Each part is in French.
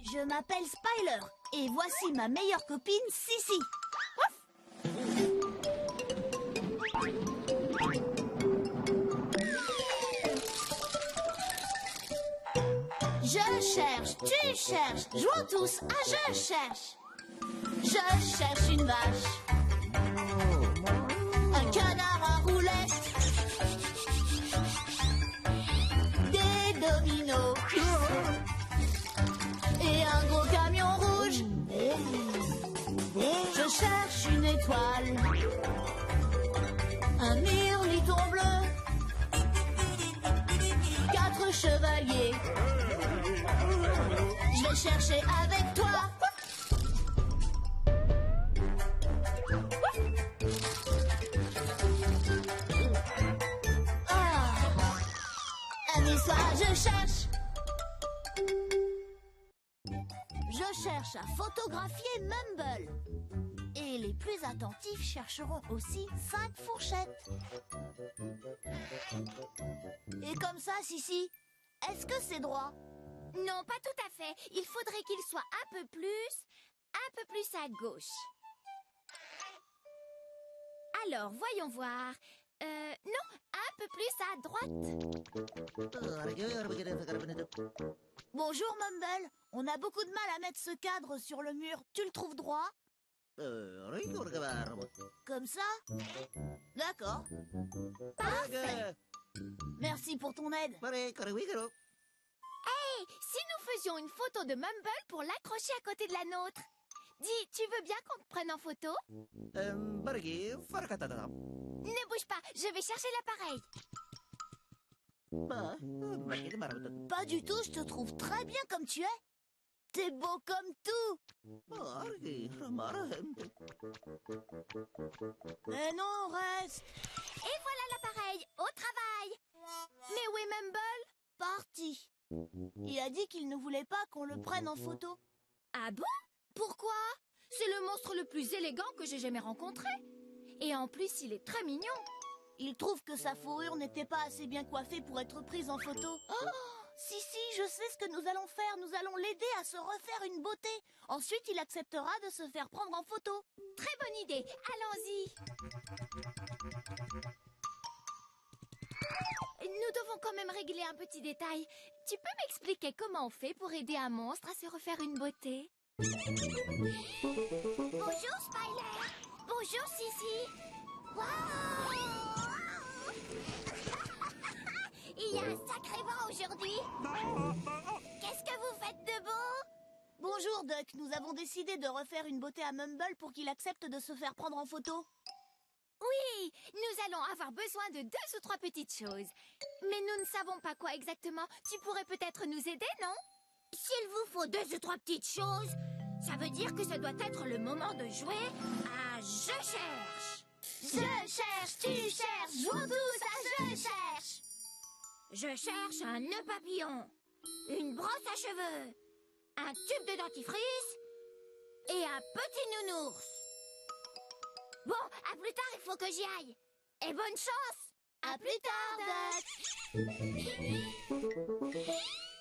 Je m'appelle Spyler et voici ma meilleure copine, Sissi. Je cherche, tu cherches, jouons tous à je cherche. Je cherche une vache, un canard à roulettes, des dominos et un gros camion rouge. Je cherche une étoile, un mirliton bleu, 4 chevaliers. Je vais chercher avec toi. Un histoire, je cherche. Je cherche à photographier Mumble. Et les plus attentifs chercheront aussi 5 fourchettes. Et comme ça, Sissi, est-ce que c'est droit? Non, pas tout à fait. Il faudrait qu'il soit un peu plus à gauche. Alors, voyons voir. Non, un peu plus à droite. Bonjour, Mumble. On a beaucoup de mal à mettre ce cadre sur le mur. Tu le trouves droit? Comme ça? D'accord. Parfait. Merci pour ton aide. Hey, si nous faisions une photo de Mumble pour l'accrocher à côté de la nôtre. Dis, tu veux bien qu'on te prenne en photo? Ne bouge pas, je vais chercher l'appareil. Pas du tout, je te trouve très bien comme tu es. T'es beau comme tout. Mais non, reste. Et voilà l'appareil, au travail. Mais où est Mumble? Parti. Il a dit qu'il ne voulait pas qu'on le prenne en photo. Ah bon? Pourquoi? C'est le monstre le plus élégant que j'ai jamais rencontré. Et en plus, il est très mignon. Il trouve que sa fourrure n'était pas assez bien coiffée pour être prise en photo. Oh, si, je sais ce que nous allons faire. Nous allons l'aider à se refaire une beauté. Ensuite, il acceptera de se faire prendre en photo. Très bonne idée. Allons-y. Nous devons quand même régler un petit détail. Tu peux m'expliquer comment on fait pour aider un monstre à se refaire une beauté? Bonjour, Spyler. Bonjour, Sissi. Waouh! Il y a un sacré vent aujourd'hui. Qu'est-ce que vous faites de beau? Bonjour, Duck. Nous avons décidé de refaire une beauté à Mumble pour qu'il accepte de se faire prendre en photo. Oui, nous allons avoir besoin de 2 ou 3 petites choses. Mais nous ne savons pas quoi exactement. Tu pourrais peut-être nous aider, non? S'il vous faut 2 ou 3 petites choses, ça veut dire que ça doit être le moment de jouer à Je cherche. Je cherche, tu cherches, jouons tous à Je cherche. Je cherche un nœud papillon, une brosse à cheveux, un tube de dentifrice et un petit nounours. Bon, à plus tard, il faut que j'y aille. Et bonne chance! À plus tard, Duck.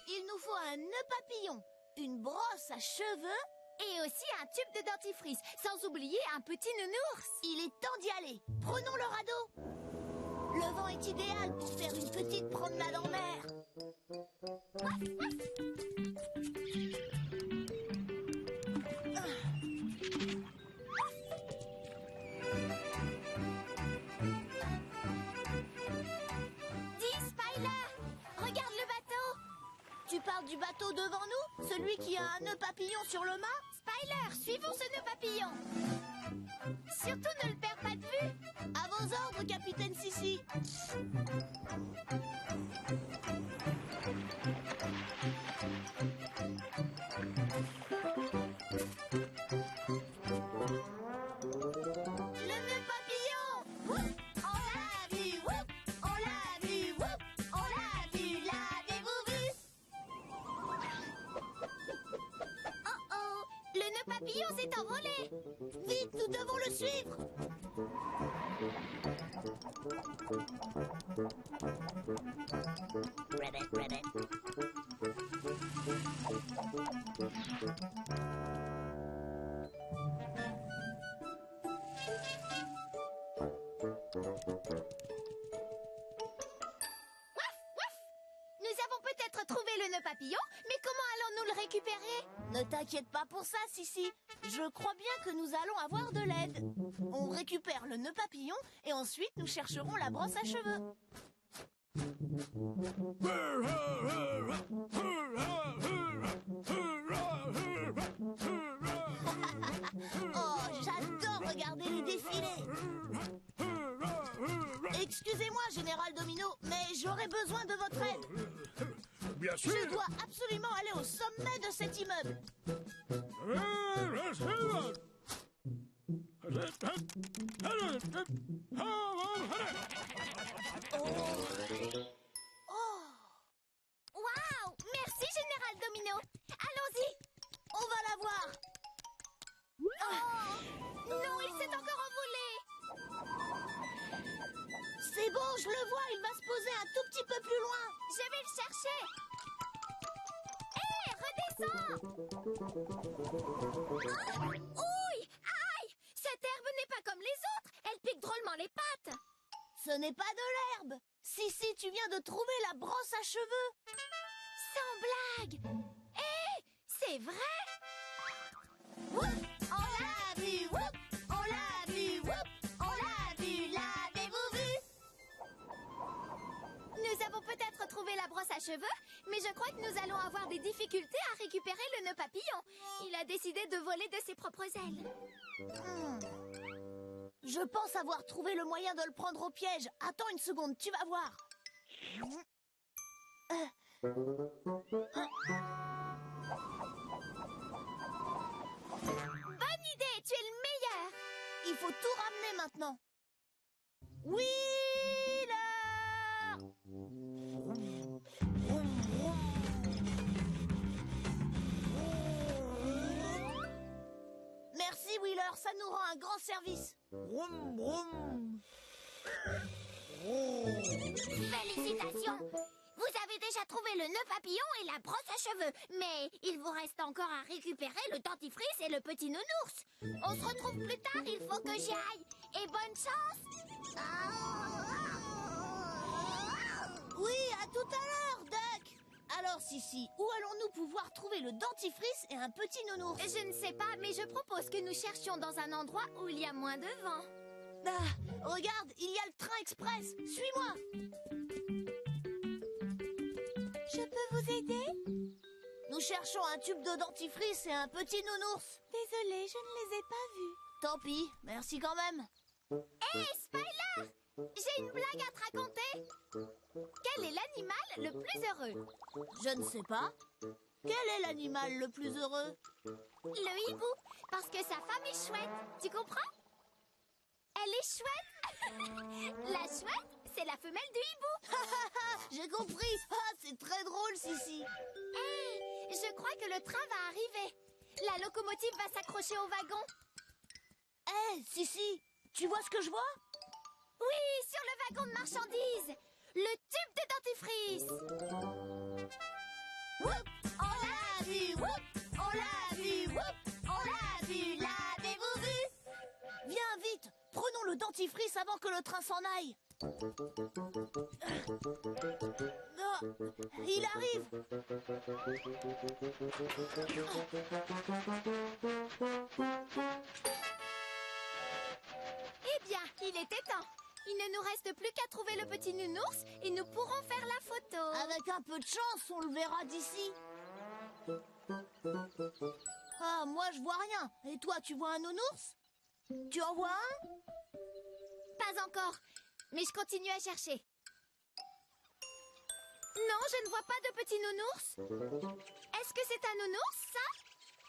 Il nous faut un nœud papillon, une brosse à cheveux et aussi un tube de dentifrice, sans oublier un petit nounours. Il est temps d'y aller. Prenons le radeau. Le vent est idéal pour faire une petite promenade en mer. Dis, Spyler, regarde le bateau. Tu parles du bateau devant nous? Celui qui a un nœud papillon sur le mât? Spyler, suivons ce nœud papillon. Surtout ne le perds pas de vue. À vos ordres, capitaine Sissi. Le nœud papillon! Woup! On l'a vu, woup! On l'a vu, woup! On l'a vu, l'avez-vous vu? Oh, le nœud papillon s'est envolé. Vite, nous devons le suivre. Rabbit, rabbit. récupérer? Ne t'inquiète pas pour ça, Sissi. Je crois bien que nous allons avoir de l'aide. On récupère le nœud papillon et ensuite nous chercherons la brosse à cheveux. Oh, j'adore regarder les défilés. Excusez-moi, Général Domino, mais j'aurais besoin de votre aide. Bien sûr. Je dois absolument aller au sommet de cet immeuble. Oh, Waouh! Merci, Général Domino. Allons-y. on va la voir. Oh! Non, il s'est encore envolé. C'est bon, je le vois, il va se poser un tout petit peu plus loin. Je vais le chercher. Hé, redescends. Ouille! Aïe! Cette herbe n'est pas comme les autres. Elle pique drôlement les pattes. Ce n'est pas de l'herbe. Si, tu viens de trouver la brosse à cheveux. Sans blague. Hé, c'est vrai? Whoop, on l'a vu, whoop, on l'a vu, whoop, on l'a vu, l'avez-vous vu? Nous avons peut-être trouvé la brosse à cheveux, mais je crois que nous allons avoir des difficultés à récupérer le nœud papillon. Il a décidé de voler de ses propres ailes. Je pense avoir trouvé le moyen de le prendre au piège. Attends une seconde, tu vas voir. Bonne idée, tu es le meilleur. Il faut tout ramener maintenant. Wheeler! Merci Wheeler, ça nous rend un grand service. Vroom, vroom. Félicitations. Vous avez déjà trouvé le nœud papillon et la brosse à cheveux. Mais il vous reste encore à récupérer le dentifrice et le petit nounours. On se retrouve plus tard, il faut que j'y aille. Et bonne chance. Oui, à tout à l'heure, Duck. Alors, Sissi, où allons-nous pouvoir trouver le dentifrice et un petit nounours? Je ne sais pas, mais je propose que nous cherchions dans un endroit où il y a moins de vent. Ah, regarde, il y a le train express. Suis-moi. Je peux vous aider? Nous cherchons un tube de dentifrice et un petit nounours. Désolée, je ne les ai pas vus. Tant pis, merci quand même. Hé, Spider! J'ai une blague à te raconter. Quel est l'animal le plus heureux? Je ne sais pas. Quel est l'animal le plus heureux? Le hibou, parce que sa femme est chouette. Tu comprends? Elle est chouette. La chouette, c'est la femelle du hibou. J'ai compris. Ah, c'est très drôle, Sissi. Hé, je crois que le train va arriver. La locomotive va s'accrocher au wagon. Hé, Sissi, tu vois ce que je vois? Oui, sur le wagon de marchandises. Le tube de dentifrice. Whoop, on l'a vu, whoop, on l'a vu, whoop, on l'a vu, l'avez-vous vu? Viens vite, prenons le dentifrice avant que le train s'en aille. Oh, il arrive. Eh bien, il était temps. Il ne nous reste plus qu'à trouver le petit nounours et nous pourrons faire la photo. Avec un peu de chance, on le verra d'ici. Ah, moi je vois rien. Et toi, tu vois un nounours? Tu en vois un? Pas encore, mais je continue à chercher. Non, je ne vois pas de petit nounours. Est-ce que c'est un nounours, ça?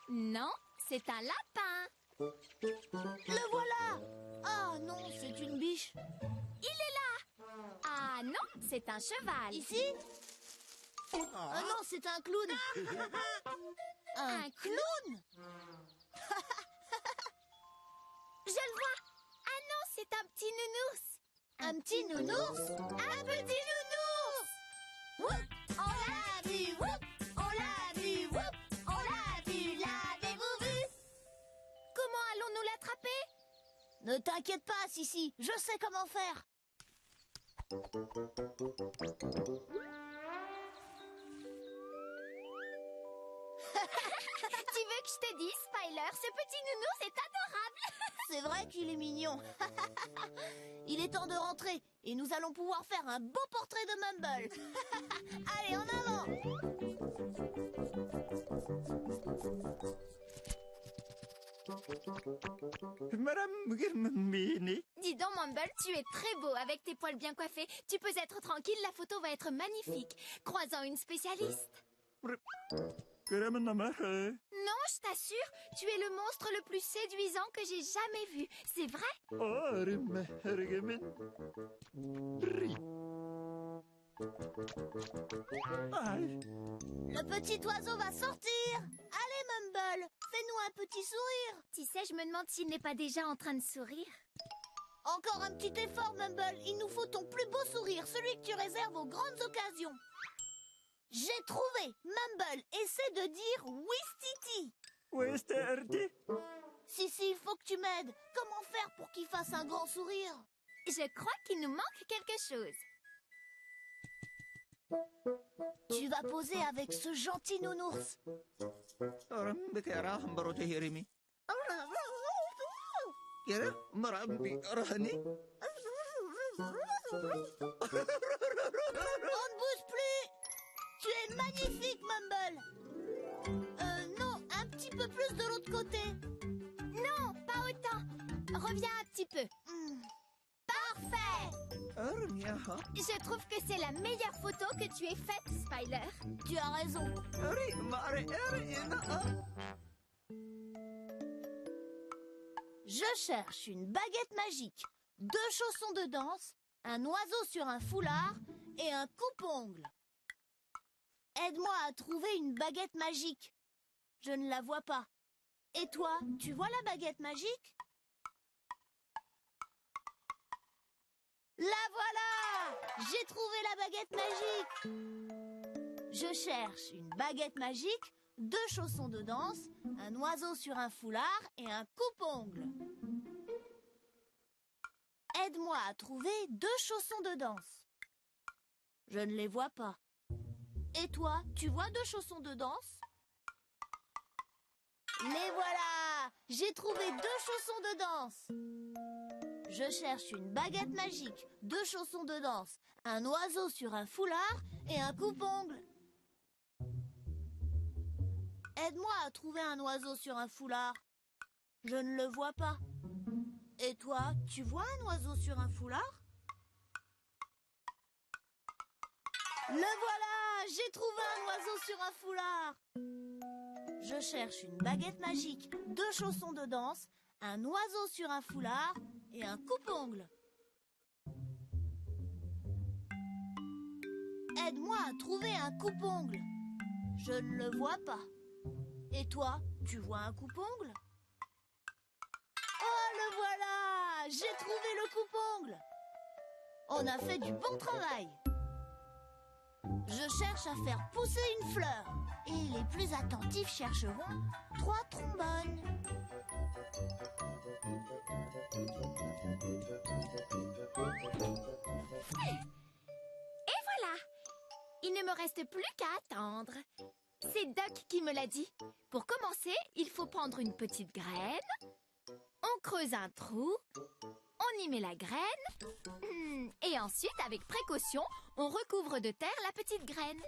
Non, c'est un lapin. Le voilà. Ah non, c'est une biche. Il est là. Ah non, c'est un cheval. Ici? Ah non, c'est un clown. Un clown? Je le vois. Ah non, c'est un petit nounours. Un petit nounours? Un petit nounours. Whoop, on l'a vu, whoop, on l'a vu, whoop, on l'a vu, l'avez-vous vu? Comment allons-nous l'attraper? Ne t'inquiète pas, Sissi, je sais comment faire. Tu veux que je te dise, Spyler, ce petit nounours est adorable. C'est vrai qu'il est mignon. Il est temps de rentrer et nous allons pouvoir faire un beau portrait de Mumble. Allez, en avant! Madame Girmini. Dis donc, Mumble, tu es très beau avec tes poils bien coiffés. Tu peux être tranquille, la photo va être magnifique. Croisant une spécialiste. 그러면 나만 Non, je t'assure, tu es le monstre le plus séduisant que j'ai jamais vu. C'est vrai? 얼음에 흐르게면 리. 아이, Le petit oiseau va sortir. Allez, Mumble, fais-nous un petit sourire. Tu sais, je me demande s'il n'est pas déjà en train de sourire. Encore un petit effort, Mumble. Il nous faut ton plus beau sourire, celui que tu réserves aux grandes occasions. J'ai trouvé. Mumble, essaie de dire Wistiti. 웨스트르디. Si, il faut que tu m'aides. Comment faire pour qu'il fasse un grand sourire? Je crois qu'il nous manque quelque chose. Tu vas poser avec ce gentil nounours. 얼음 베케라 함바로 제히리미. 얘라 마람비 어라니. On ne bouge plus. Tu es magnifique, Mumble. Non, un petit peu plus de l'autre côté. Non, pas autant. Reviens un petit peu. Parfait. 얼음이야. Je trouve que c'est la meilleure photo que tu aies faite, Spyler. Tu as raison. 얼이 말에 얼이나. Je cherche une baguette magique, 2 chaussons de danse, un oiseau sur un foulard et un coupe-ongle. Aide-moi à trouver une baguette magique. Je ne la vois pas. Et toi, tu vois la baguette magique? La voilà! J'ai trouvé la baguette magique! Je cherche une baguette magique, 2 chaussons de danse, un oiseau sur un foulard et un coupe-ongle. Aide-moi à trouver 2 chaussons de danse. Je ne les vois pas. Et toi, tu vois 2 chaussons de danse? Les voilà! J'ai trouvé 2 chaussons de danse. Je cherche une baguette magique, 2 chaussons de danse, un oiseau sur un foulard et un coupe-ongle. Aide-moi à trouver un oiseau sur un foulard. Je ne le vois pas. Et toi, tu vois un oiseau sur un foulard? Le voilà! J'ai trouvé un oiseau sur un foulard. Je cherche une baguette magique, 2 chaussons de danse, un oiseau sur un foulard et un coupe-ongle. Aide-moi à trouver un coupe-ongle. Je ne le vois pas. Et toi, tu vois un coupe-ongle? Oh, le voilà! J'ai trouvé le coupe-ongle. On a fait du bon travail. Je cherche à faire pousser une fleur. Et les plus attentifs chercheront 3 trombones. Et voilà. Il ne me reste plus qu'à attendre. C'est Duck qui me l'a dit. Pour commencer, il faut prendre une petite graine. On creuse un trou. On y met la graine. Et ensuite, avec précaution, on recouvre de terre la petite graine.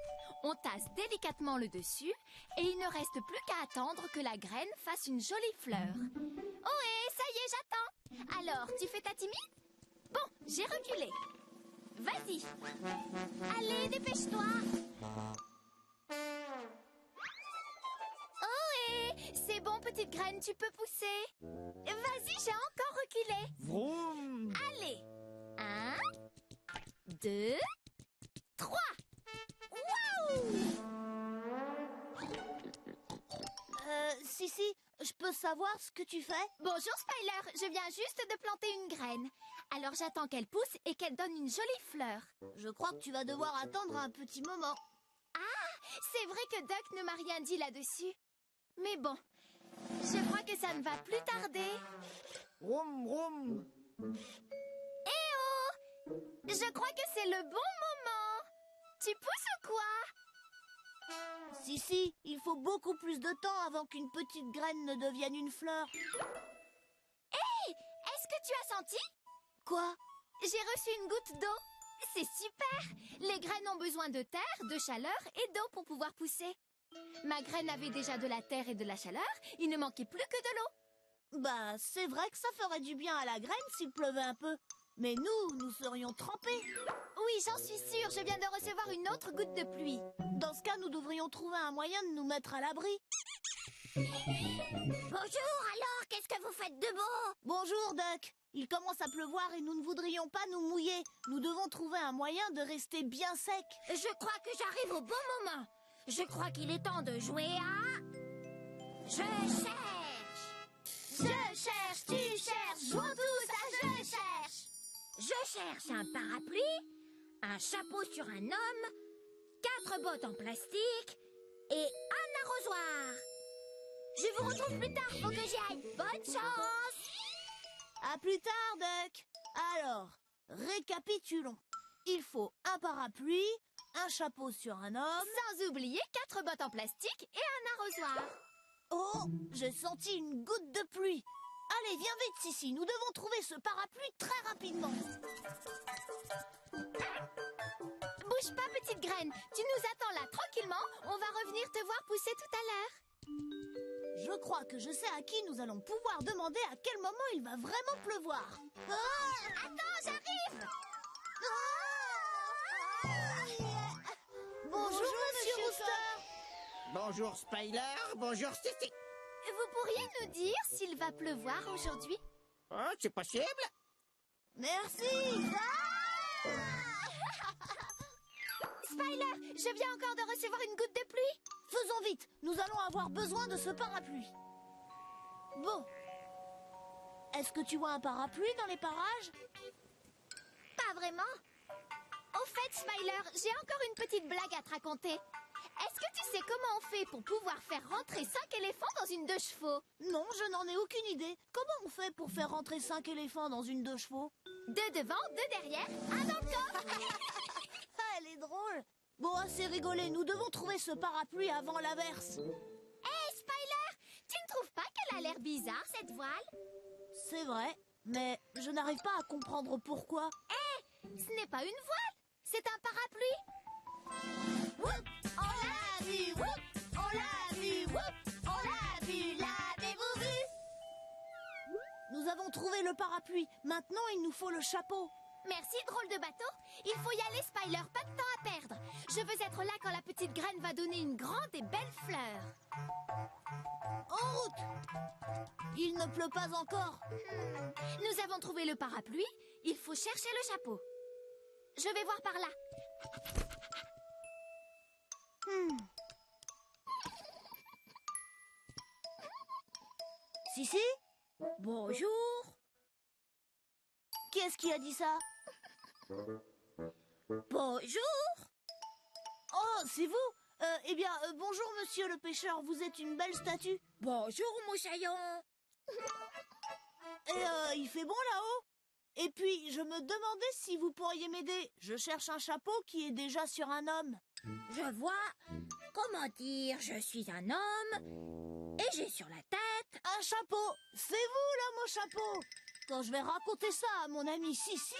On tasse délicatement le dessus et il ne reste plus qu'à attendre que la graine fasse une jolie fleur. Oh, et ça y est, j'attends. Alors, tu fais ta timide? Bon, j'ai reculé. Vas-y. Allez, dépêche-toi. Oh, et c'est bon, petite graine, tu peux pousser. Vas-y, j'ai encore reculé. Vroom. Allez. 1, 2, 3. Waouh! Si, je peux savoir ce que tu fais? Bonjour, Spyler. Je viens juste de planter une graine. Alors j'attends qu'elle pousse et qu'elle donne une jolie fleur. Je crois que tu vas devoir attendre un petit moment. C'est vrai que Duck ne m'a rien dit là-dessus. Mais bon, je crois que ça ne va plus tarder. Vroom, vroom. Eh oh! Je crois que c'est le bon moment. Tu pousses ou quoi? Si, il faut beaucoup plus de temps avant qu'une petite graine ne devienne une fleur. Est-ce que tu as senti? Quoi? J'ai reçu une goutte d'eau. C'est super! Les graines ont besoin de terre, de chaleur et d'eau pour pouvoir pousser. Ma graine avait déjà de la terre et de la chaleur, il ne manquait plus que de l'eau. Bah, c'est vrai que ça ferait du bien à la graine s'il pleuvait un peu. Mais nous serions trempés. Oui, j'en suis sûre, je viens de recevoir une autre goutte de pluie. Dans ce cas, nous devrions trouver un moyen de nous mettre à l'abri. Bonjour, alors, qu'est-ce que vous faites de beau? Bonjour, Duck. Il commence à pleuvoir et nous ne voudrions pas nous mouiller. Nous devons trouver un moyen de rester bien sec. Je crois que j'arrive au bon moment. Je crois qu'il est temps de jouer à... Je cherche! Je cherche, tu cherches, jouons tous à je cherche. Je cherche un parapluie, un chapeau sur un homme, 4 bottes en plastique et un arrosoir. Je vous retrouve plus tard, faut que j'y aille. Bonne chance! À plus tard, Duck. Alors, récapitulons. Il faut un parapluie, un chapeau sur un homme. Sans oublier 4 bottes en plastique et un arrosoir. Oh, j'ai senti une goutte de pluie. Allez, viens vite, Sissi. Nous devons trouver ce parapluie très rapidement. Bouge pas, petite graine. Tu nous attends là tranquillement. On va revenir te voir pousser tout à l'heure. Je crois que je sais à qui nous allons pouvoir demander à quel moment il va vraiment pleuvoir. Ah! Attends, j'arrive! Bonjour, Monsieur Rooster. Bonjour, Spider. Bonjour, Sissi. Vous pourriez nous dire s'il va pleuvoir aujourd'hui? Oh, c'est possible. Merci. Spider, je viens encore de recevoir une goutte de pluie. Faisons vite. Nous allons avoir besoin de ce parapluie. Bon. Est-ce que tu vois un parapluie dans les parages? Pas vraiment. Au fait, Smiler, j'ai encore une petite blague à te raconter. Est-ce que tu sais comment on fait pour pouvoir faire rentrer 5 éléphants dans une 2 chevaux? Non, je n'en ai aucune idée. Comment on fait pour faire rentrer 5 éléphants dans une 2 chevaux? 2 devant, 2 derrière, un dans le coffre. Ah, elle est drôle. Bon, assez rigolé. Nous devons trouver ce parapluie avant l'averse. Hé, Spider, tu ne trouves pas qu'elle a l'air bizarre, cette voile? C'est vrai, mais je n'arrive pas à comprendre pourquoi. Ce n'est pas une voile, c'est un parapluie. Whoop, on l'a vu, whoop, on l'a vu, whoop, on l'a vu, l'avez-vous vu? Nous avons trouvé le parapluie. Maintenant, il nous faut le chapeau. Merci, drôle de bateau. Il faut y aller, Spider, pas de temps à perdre. Je veux être là quand la petite graine va donner une grande et belle fleur. En route! Il ne pleut pas encore. Nous avons trouvé le parapluie, il faut chercher le chapeau. Je vais voir par là. Sissi? Bonjour. Qui est-ce qui a dit ça? Bonjour. Oh, c'est vous? Bonjour, monsieur le pêcheur. Vous êtes une belle statue. Bonjour, moussaillon. Et il fait bon là-haut? Et puis, je me demandais si vous pourriez m'aider. Je cherche un chapeau qui est déjà sur un homme. Je vois. Comment dire, je suis un homme et j'ai sur la tête. Un chapeau. C'est vous, là, mon chapeau. Quand je vais raconter ça à mon ami Sissi...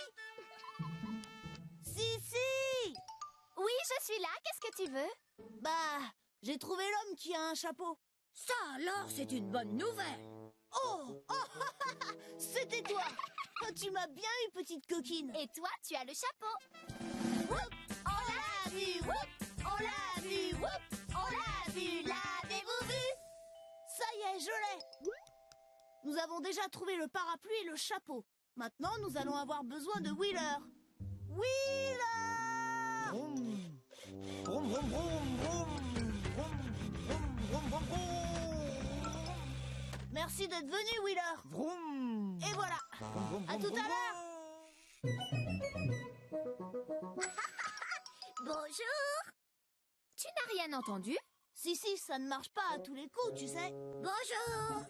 Sissi! Oui, je suis là, qu'est-ce que tu veux? Bah, j'ai trouvé l'homme qui a un chapeau. Ça alors, c'est une bonne nouvelle. Oh, c'était toi. Oh, tu m'as bien eu, petite coquine. Et toi, tu as le chapeau. Whoop, on l'a vu, whoop, on l'a vu, whoop, on l'a vu, l'avez-vous vu? Ça y est, je l'ai. Nous avons déjà trouvé le parapluie et le chapeau. Maintenant, nous allons avoir besoin de Wheeler. Wheeler! Vroom. Vroom, vroom, vroom, vroom. Vroom, vroom, vroom, vroom. Merci d'être venu, Wheeler. Vroom. Et voilà. Vroom, vroom, À vroom, tout à vroom, l'heure. Bonjour. Tu n'as rien entendu? Si, ça ne marche pas à tous les coups, tu sais. Bonjour.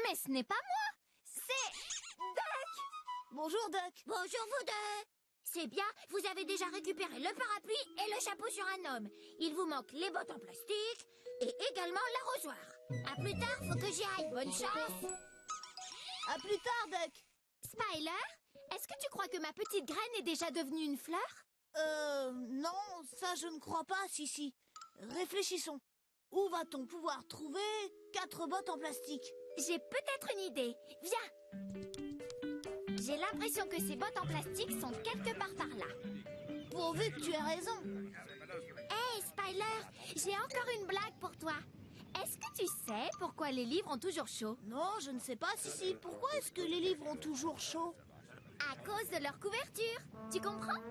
Mais ce n'est pas moi, c'est Duck. Bonjour, Duck. Bonjour vous deux. C'est bien, vous avez déjà récupéré le parapluie et le chapeau sur un homme. Il vous manque les bottes en plastique et également l'arrosoir. À plus tard, faut que j'y aille. Bonne chance. À plus tard, Duck. Spyler, est-ce que tu crois que ma petite graine est déjà devenue une fleur? Non, ça je ne crois pas, Sissi. Réfléchissons. Où va-t-on pouvoir trouver 4 bottes en plastique? J'ai peut-être une idée. Viens. J'ai l'impression que ces bottes en plastique sont quelque part par là. Pourvu que tu aies raison. Hey, Spyler, j'ai encore une blague pour toi. Est-ce que tu sais pourquoi les livres ont toujours chaud? Non, je ne sais pas, Sissi. Pourquoi est-ce que les livres ont toujours chaud? À cause de leur couverture. Tu comprends?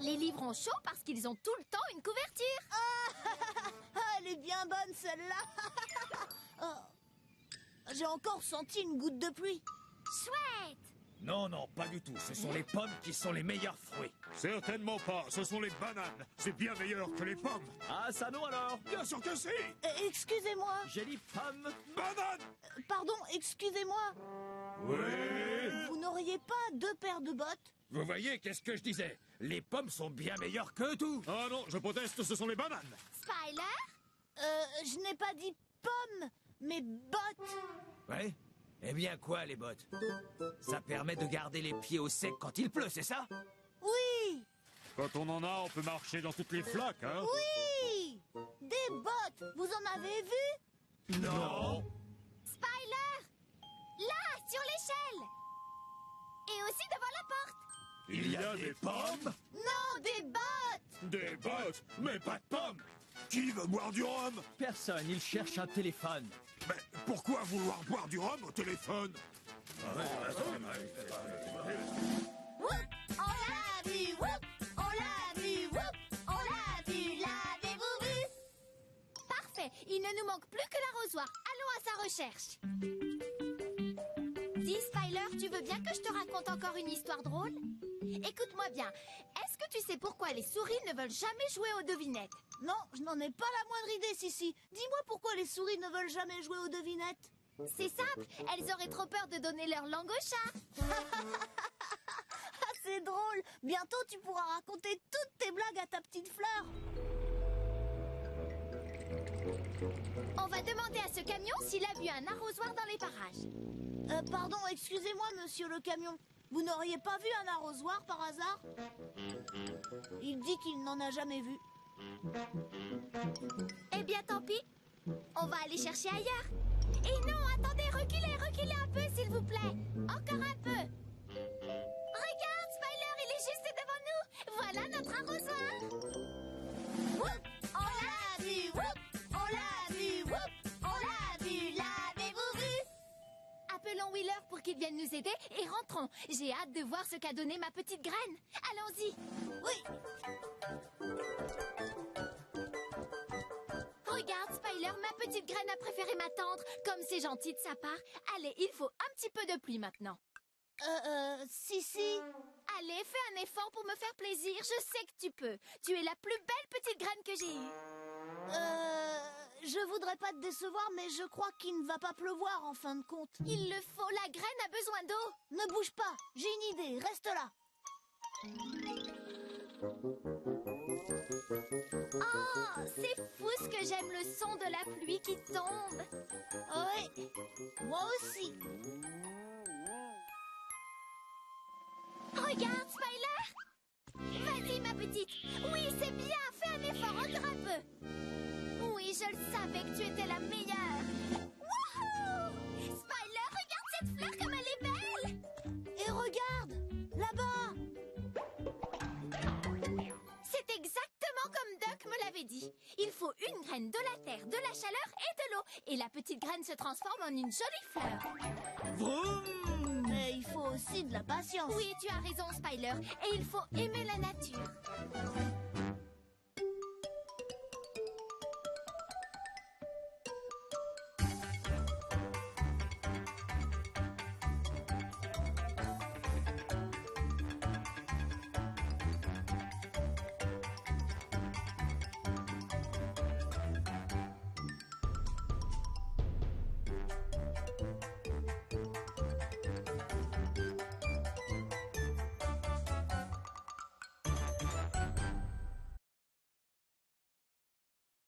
Les livres ont chaud parce qu'ils ont tout le temps une couverture. Ah, elle est bien bonne, celle-là. Oh, j'ai encore senti une goutte de pluie. Chouette! Non, non, pas du tout. Ce sont les pommes qui sont les meilleurs fruits. Certainement pas, ce sont les bananes. C'est bien meilleur que les pommes. Ah, ça non alors? Bien sûr que si. Excusez-moi. J'ai dit pommes. Bananes. Pardon, excusez-moi. Oui. Vous n'auriez pas 2 paires de bottes? Vous voyez, qu'est-ce que je disais? Les pommes sont bien meilleures que tout. Ah non, je proteste, ce sont les bananes. Spyler? Je n'ai pas dit pommes, mais bottes. Ouais? Eh bien quoi, les bottes? Ça permet de garder les pieds au sec quand il pleut, c'est ça? Oui, Quand on en a, on peut marcher dans toutes les flaques, hein. oui. Des bottes, vous en avez vu? Non. Spyler! Là, sur l'échelle! Et aussi devant la porte! Il y a des pommes? Non, des bottes. Des bottes, mais pas de pommes. Qui veut boire du rhum? Personne, il cherche un téléphone. Mais pourquoi vouloir boire du rhum au téléphone? Whoop, on l'a vu, whoop, on l'a vu, whoop, on l'a vu, l'avez-vous vu? Parfait, il ne nous manque plus que l'arrosoir. Allons à sa recherche. Dis, Spyler, tu veux bien que je te raconte encore une histoire drôle? Écoute-moi bien. Est-ce que tu sais pourquoi les souris ne veulent jamais jouer aux devinettes? Non, je n'en ai pas la moindre idée, Sissi. Dis-moi pourquoi les souris ne veulent jamais jouer aux devinettes. C'est simple, elles auraient trop peur de donner leur langue au chat. Ah, c'est drôle. Bientôt, tu pourras raconter toutes tes blagues à ta petite fleur. On va demander à ce camion s'il a vu un arrosoir dans les parages. Pardon, excusez-moi, monsieur le camion. Vous n'auriez pas vu un arrosoir par hasard? Il dit qu'il n'en a jamais vu. Eh bien, tant pis. On va aller chercher ailleurs. Et non, attendez, reculez un peu, s'il vous plaît. Encore un peu. Regarde, Spyler, il est juste devant nous. Voilà notre arrosoir. Whoop, on l'a vu, whoop, on l'a vu, whoop, on l'a vu, l'avez-vous vu? Appelons Wheeler pour qu'il vienne nous aider et rentrons. J'ai hâte de voir ce qu'a donné ma petite graine. Allons-y. Oui. Regarde, Spyler, ma petite graine a préféré m'attendre. Comme c'est gentil de sa part. Allez, il faut un petit peu de pluie maintenant. Sissi. Allez, fais un effort pour me faire plaisir. Je sais que tu peux. Tu es la plus belle petite graine que j'ai eue. Je voudrais pas te décevoir, mais je crois qu'il ne va pas pleuvoir en fin de compte. Il le faut, la graine a besoin d'eau. Ne bouge pas, j'ai une idée, reste là. Oh, c'est fou ce que j'aime le son de la pluie qui tombe. Oui, moi aussi. Regarde, Spyler. Vas-y, ma petite. Oui, c'est bien. Fais un effort, encore un peu. Oui, je le savais que tu étais la meilleure. Wouhou! Spyler, regarde cette fleur comme elle est belle. Et regarde, là-bas. C'est exactement comme Duck me l'avait dit. Il faut une graine, de la terre, de la chaleur et de l'eau. Et la petite graine se transforme en une jolie fleur. Vroom! Mais il faut aussi de la patience. Oui, tu as raison, Spyler. Et il faut aimer la nature.